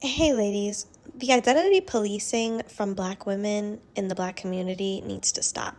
Hey ladies, the identity policing from Black women in the Black community needs to stop.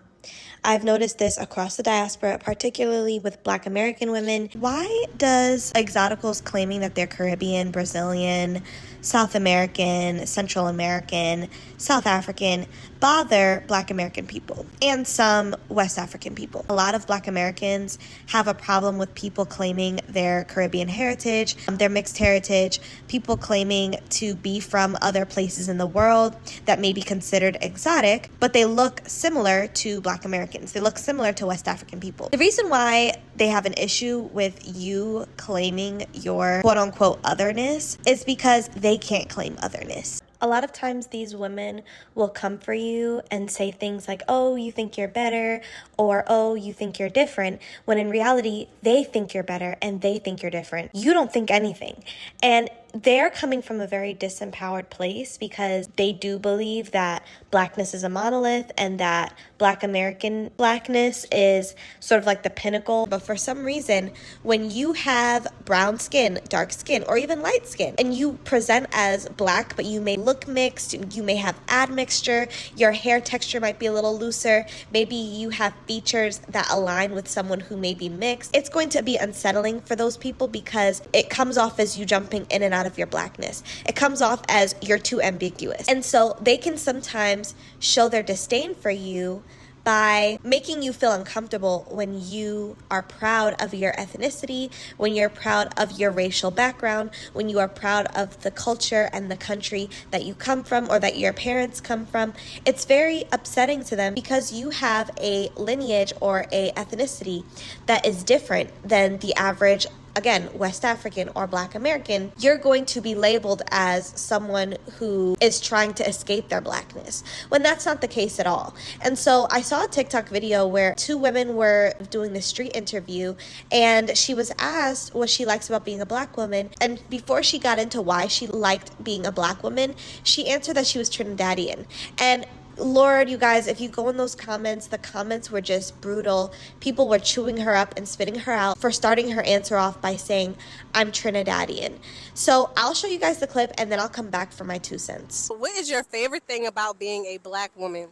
I've noticed this across the diaspora, particularly with Black American women. Why does exoticals claiming that they're Caribbean, Brazilian, South American, Central American, South African bother Black American people and some West African people? A lot of Black Americans have a problem with people claiming their Caribbean heritage, their mixed heritage, people claiming to be from other places in the world that may be considered exotic, but they look similar to Black Americans. They look similar to West African people. The reason why they have an issue with you claiming your quote-unquote otherness is because they can't claim otherness. A lot of times these women will come for you and say things like, oh, you think you're better, or oh, you think you're different, when in reality, they think you're better and they think you're different. You don't think anything. And they're coming from a very disempowered place because they do believe that Blackness is a monolith and that Black American Blackness is sort of like the pinnacle. But for some reason, when you have brown skin, dark skin, or even light skin, and you present as Black, but you may look mixed, you may have admixture, your hair texture might be a little looser, maybe you have features that align with someone who may be mixed, it's going to be unsettling for those people because it comes off as you jumping in and out of your Blackness. It comes off as you're too ambiguous. And so they can sometimes show their disdain for you by making you feel uncomfortable when you are proud of your ethnicity, when you're proud of your racial background, when you are proud of the culture and the country that you come from or that your parents come from. It's very upsetting to them because you have a lineage or a ethnicity that is different than the average, again, West African or Black American. You're going to be labeled as someone who is trying to escape their Blackness, when that's not the case at all. And so I saw a TikTok video where two women were doing this street interview, and she was asked what she likes about being a Black woman. And before she got into why she liked being a Black woman, she answered that she was Trinidadian. And Lord, you guys, if you go in those comments, the comments were just brutal. People were chewing her up and spitting her out for starting her answer off by saying, I'm Trinidadian. So I'll show you guys the clip and then I'll come back for my 2 cents. What is your favorite thing about being a Black woman?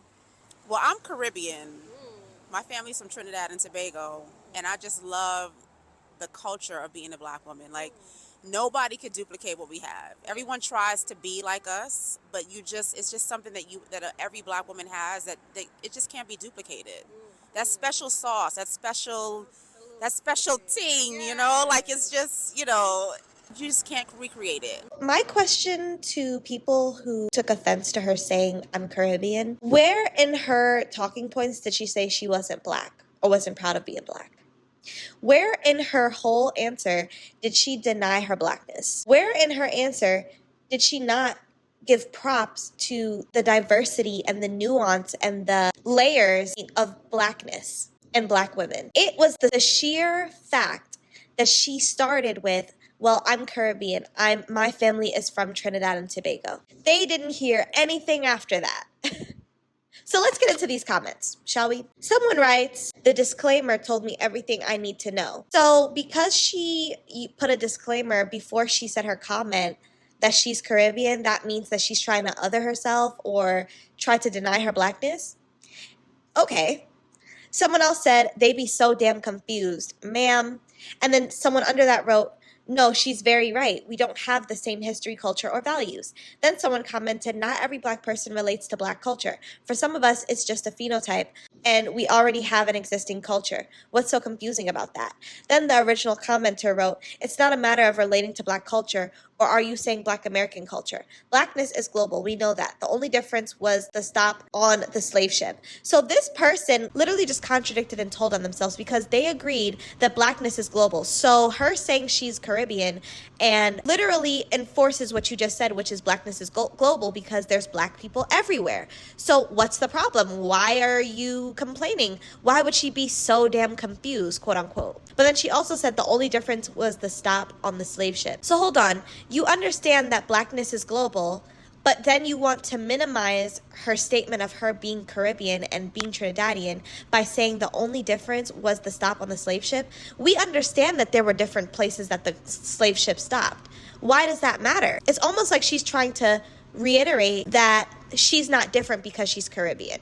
Well, I'm Caribbean. My family's from Trinidad and Tobago, and I just love the culture of being a Black woman. Like, nobody could duplicate what we have. Everyone tries to be like us, but it's just something that every Black woman has that it just can't be duplicated. That special sauce, that special thing, like it's just, you just can't recreate it. My question to people who took offense to her saying I'm Caribbean, where in her talking points did she say she wasn't Black or wasn't proud of being Black? Where in her whole answer did she deny her Blackness? Where in her answer did she not give props to the diversity and the nuance and the layers of Blackness and Black women? It was the sheer fact that she started with, well, I'm Caribbean. My family is from Trinidad and Tobago. They didn't hear anything after that. So let's get into these comments, shall we? Someone writes, the disclaimer told me everything I need to know. So because she put a disclaimer before she said her comment that she's Caribbean, that means that she's trying to other herself or try to deny her Blackness? Okay. Someone else said, they be so damn confused, ma'am. And then someone under that wrote, no, she's very right. We don't have the same history, culture, or values. Then someone commented, not every Black person relates to Black culture. For some of us, it's just a phenotype, and we already have an existing culture. What's so confusing about that? Then the original commenter wrote, it's not a matter of relating to Black culture, or are you saying Black American culture? Blackness is global. We know that. The only difference was the stop on the slave ship. So this person literally just contradicted and told on themselves because they agreed that Blackness is global. So her saying she's Caribbean and literally enforces what you just said, which is Blackness is global because there's Black people everywhere. So what's the problem? Why are you complaining? Why would she be so damn confused, quote unquote? But then she also said the only difference was the stop on the slave ship. So hold on. You understand that Blackness is global. But then you want to minimize her statement of her being Caribbean and being Trinidadian by saying the only difference was the stop on the slave ship. We understand that there were different places that the slave ship stopped. Why does that matter? It's almost like she's trying to reiterate that she's not different because she's Caribbean.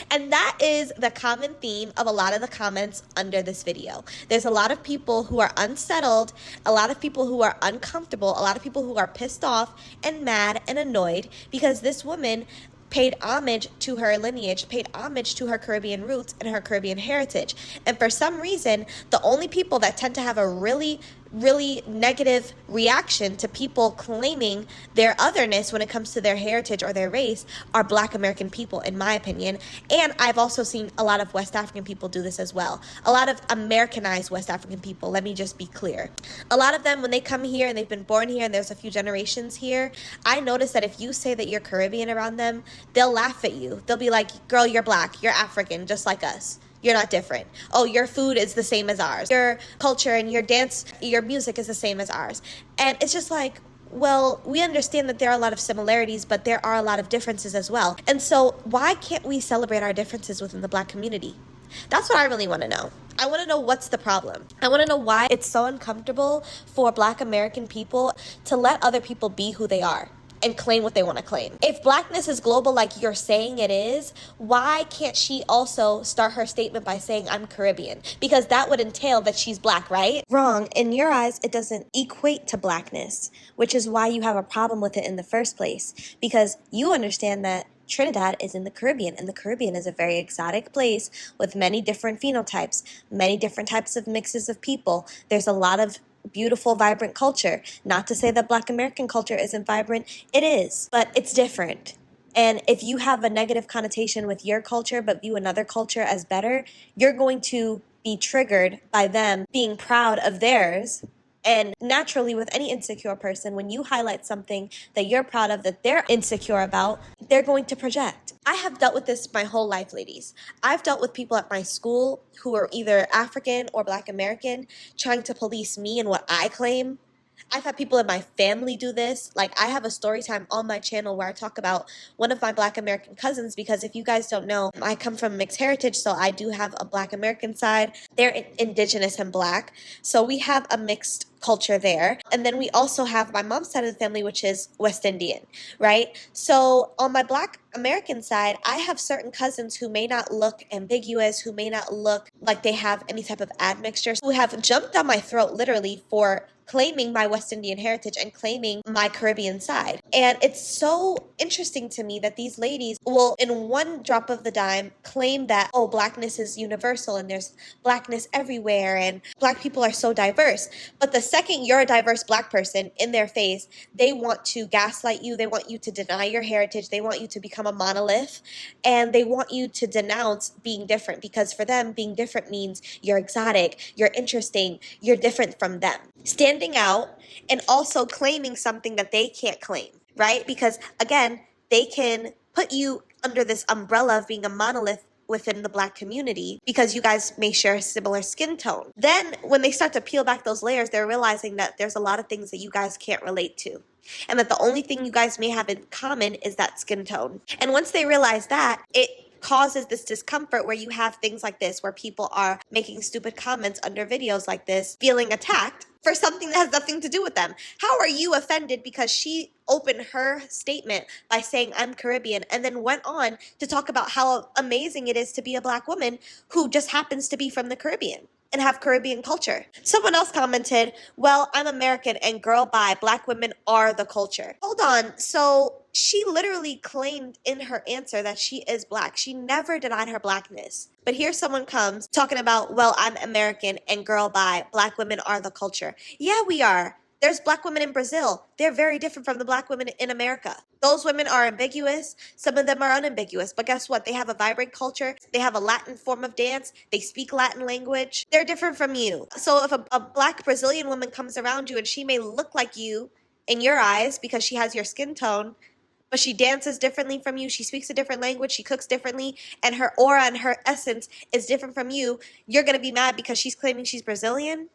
And that is the common theme of a lot of the comments under this video. There's a lot of people who are unsettled, a lot of people who are uncomfortable, a lot of people who are pissed off and mad and annoyed because this woman paid homage to her lineage, paid homage to her Caribbean roots and her Caribbean heritage. And for some reason, the only people that tend to have a really negative reaction to people claiming their otherness when it comes to their heritage or their race are Black American people, in my opinion. And I've also seen a lot of West African people do this as well. A lot of Americanized West African people, let me just be clear. A lot of them, when they come here and they've been born here and there's a few generations here, I notice that if you say that you're Caribbean around them, they'll laugh at you. They'll be like, girl, you're Black, you're African, just like us. You're not different. Oh, your food is the same as ours. Your culture and your dance, your music is the same as ours. And it's just like, well, we understand that there are a lot of similarities, but there are a lot of differences as well. And so why can't we celebrate our differences within the Black community? That's what I really want to know. I want to know what's the problem. I want to know why it's so uncomfortable for Black American people to let other people be who they are and claim what they want to claim. If Blackness is global like you're saying it is, why can't she also start her statement by saying I'm Caribbean? Because that would entail that she's Black, right? Wrong. In your eyes, it doesn't equate to Blackness, which is why you have a problem with it in the first place. Because you understand that Trinidad is in the Caribbean, and the Caribbean is a very exotic place with many different phenotypes, many different types of mixes of people. There's a lot of beautiful, vibrant culture. Not to say that Black American culture isn't vibrant, it is, but it's different. And if you have a negative connotation with your culture but view another culture as better, you're going to be triggered by them being proud of theirs. And naturally, with any insecure person, when you highlight something that you're proud of that they're insecure about, they're going to project. I have dealt with this my whole life, ladies. I've dealt with people at my school who are either African or Black American trying to police me and what I claim. I've had people in my family do this. Like, I have a story time on my channel where I talk about one of my Black American cousins, because if you guys don't know, I come from mixed heritage, so I do have a Black American side. They're indigenous and Black, so we have a mixed culture there. And then we also have my mom's side of the family, which is West Indian, right? So on my Black American side, I have certain cousins who may not look ambiguous, who may not look like they have any type of admixture, who have jumped down my throat literally for claiming my West Indian heritage and claiming my Caribbean side. And it's so interesting to me that these ladies will, in one drop of the dime, claim that, oh, Blackness is universal and there's Blackness everywhere and Black people are so diverse. But the second you're a diverse Black person, in their face, they want to gaslight you, they want you to deny your heritage, they want you to become a monolith, and they want you to denounce being different, because for them, being different means you're exotic, you're interesting, you're different from them. Standing out and also claiming something that they can't claim, right? Because again, they can put you under this umbrella of being a monolith within the Black community because you guys may share a similar skin tone. Then when they start to peel back those layers, they're realizing that there's a lot of things that you guys can't relate to, and that the only thing you guys may have in common is that skin tone. And once they realize that, it causes this discomfort where you have things like this, where people are making stupid comments under videos like this, feeling attacked for something that has nothing to do with them. How are you offended because she opened her statement by saying I'm Caribbean and then went on to talk about how amazing it is to be a Black woman who just happens to be from the Caribbean and have Caribbean culture? Someone else commented, well, I'm American and girl bye, Black women are the culture. Hold on, so she literally claimed in her answer that she is Black. She never denied her Blackness. But here someone comes talking about, well, I'm American and girl bye, Black women are the culture. Yeah, we are. There's Black women in Brazil. They're very different from the Black women in America. Those women are ambiguous. Some of them are unambiguous. But guess what? They have a vibrant culture. They have a Latin form of dance. They speak Latin language. They're different from you. So if a Black Brazilian woman comes around you and she may look like you in your eyes because she has your skin tone, but she dances differently from you, she speaks a different language, she cooks differently, and her aura and her essence is different from you, you're going to be mad because she's claiming she's Brazilian?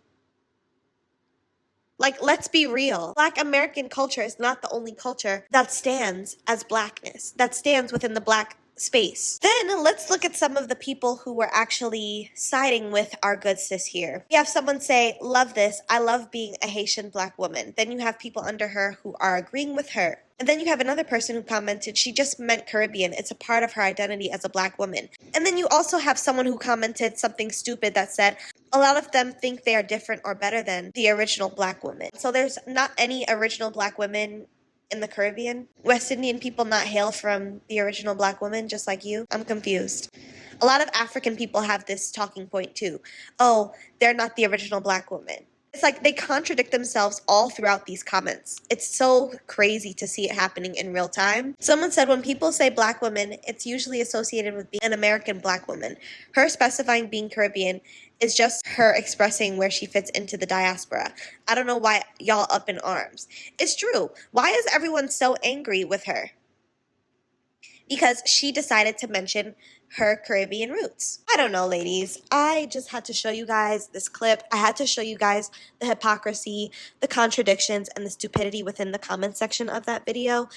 Like, let's be real. Black American culture is not the only culture that stands as blackness, that stands within the black space. Then let's look at some of the people who were actually siding with our good sis here. You have someone say, love this, I love being a Haitian black woman. Then you have people under her who are agreeing with her. And then you have another person who commented, she just meant Caribbean. It's a part of her identity as a black woman. And then you also have someone who commented something stupid that said, a lot of them think they are different or better than the original black women. So there's not any original black women in the Caribbean. West Indian people not hail from the original black woman, just like you. I'm confused. A lot of African people have this talking point too. Oh, they're not the original black woman. It's like they contradict themselves all throughout these comments. It's so crazy to see it happening in real time. Someone said when people say black woman, it's usually associated with being an American black woman. Her specifying being Caribbean is just her expressing where she fits into the diaspora. I don't know why y'all up in arms. It's true. Why is everyone so angry with her? Because she decided to mention her Caribbean roots. I don't know, ladies. I just had to show you guys this clip. I had to show you guys the hypocrisy, the contradictions, and the stupidity within the comment section of that video,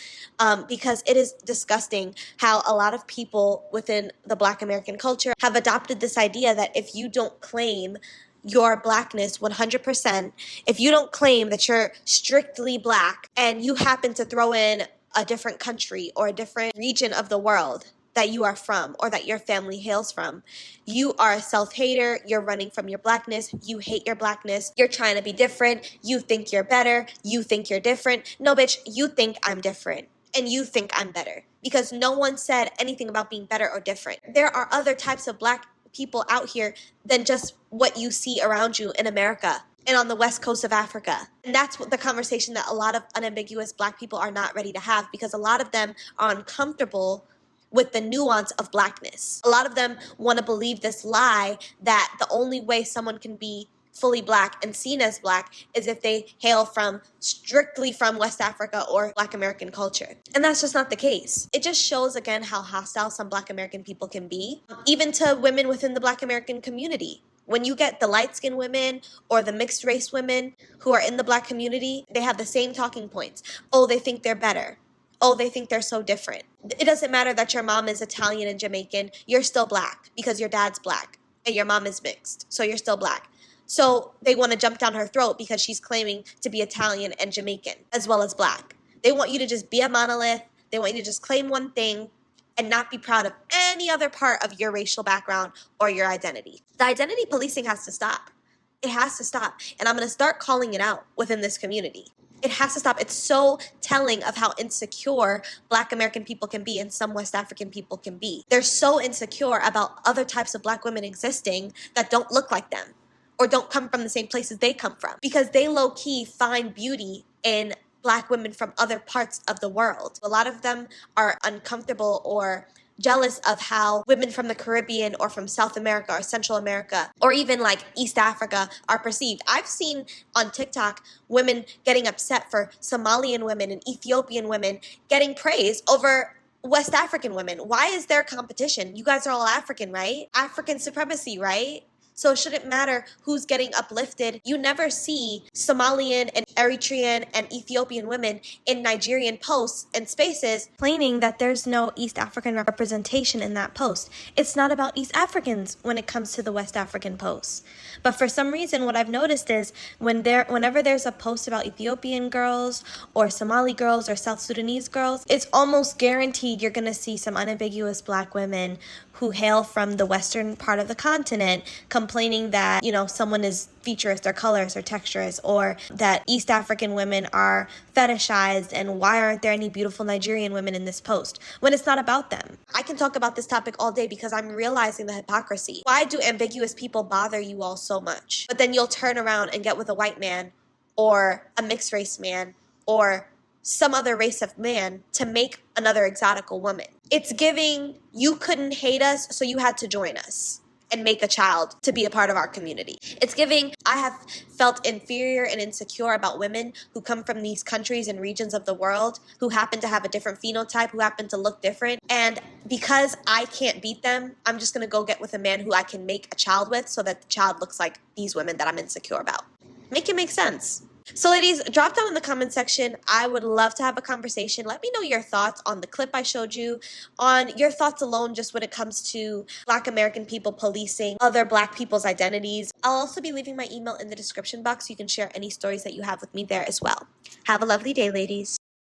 because it is disgusting how a lot of people within the Black American culture have adopted this idea that if you don't claim your blackness 100%, if you don't claim that you're strictly black and you happen to throw in a different country or a different region of the world that you are from or that your family hails from, you are a self-hater, you're running from your blackness, you hate your blackness, you're trying to be different, you think you're better, you think you're different. No, bitch, you think I'm different and you think I'm better because no one said anything about being better or different. There are other types of black people out here than just what you see around you in America and on the west coast of Africa. And that's what the conversation that a lot of unambiguous black people are not ready to have, because a lot of them are uncomfortable with the nuance of blackness. A lot of them want to believe this lie that the only way someone can be fully black and seen as black is if they hail from strictly from West Africa or Black American culture. And that's just not the case. It just shows again how hostile some Black American people can be, even to women within the Black American community. When you get the light-skinned women or the mixed race women who are in the black community, they have the same talking points. Oh, they think they're better. Oh, they think they're so different. It doesn't matter that your mom is Italian and Jamaican. You're still black because your dad's black and your mom is mixed. So you're still black. So they want to jump down her throat because she's claiming to be Italian and Jamaican as well as black. They want you to just be a monolith. They want you to just claim one thing and not be proud of any other part of your racial background or your identity. The identity policing has to stop. It has to stop. And I'm going to start calling it out within this community. It has to stop. It's so telling of how insecure Black American people can be and some West African people can be. They're so insecure about other types of Black women existing that don't look like them or don't come from the same places they come from, because they low-key find beauty in Black women from other parts of the world. A lot of them are uncomfortable or jealous of how women from the Caribbean or from South America or Central America or even like East Africa are perceived. I've seen on TikTok women getting upset for Somalian women and Ethiopian women getting praise over West African women. Why is there competition? You guys are all African, right? African supremacy, right? So it shouldn't matter who's getting uplifted. You never see Somalian and Eritrean and Ethiopian women in Nigerian posts and spaces complaining that there's no East African representation in that post. It's not about East Africans when it comes to the West African posts. But for some reason, what I've noticed is whenever there's a post about Ethiopian girls or Somali girls or South Sudanese girls, it's almost guaranteed you're going to see some unambiguous Black women who hail from the western part of the continent complaining that, you know, someone is featurist or colorist or texturist, or that East African women are fetishized and why aren't there any beautiful Nigerian women in this post, when it's not about them. I can talk about this topic all day because I'm realizing the hypocrisy. Why do ambiguous people bother you all so much? But then you'll turn around and get with a white man or a mixed race man or some other race of man to make another exotical woman. It's giving, you couldn't hate us, so you had to join us and make a child to be a part of our community. It's giving, I have felt inferior and insecure about women who come from these countries and regions of the world who happen to have a different phenotype, who happen to look different. And because I can't beat them, I'm just gonna go get with a man who I can make a child with so that the child looks like these women that I'm insecure about. Make it make sense. So ladies, drop down in the comment section. I would love to have a conversation. Let me know your thoughts on the clip I showed you, on your thoughts alone just when it comes to Black American people policing other Black people's identities. I'll also be leaving my email in the description box so you can share any stories that you have with me there as well. Have a lovely day, ladies.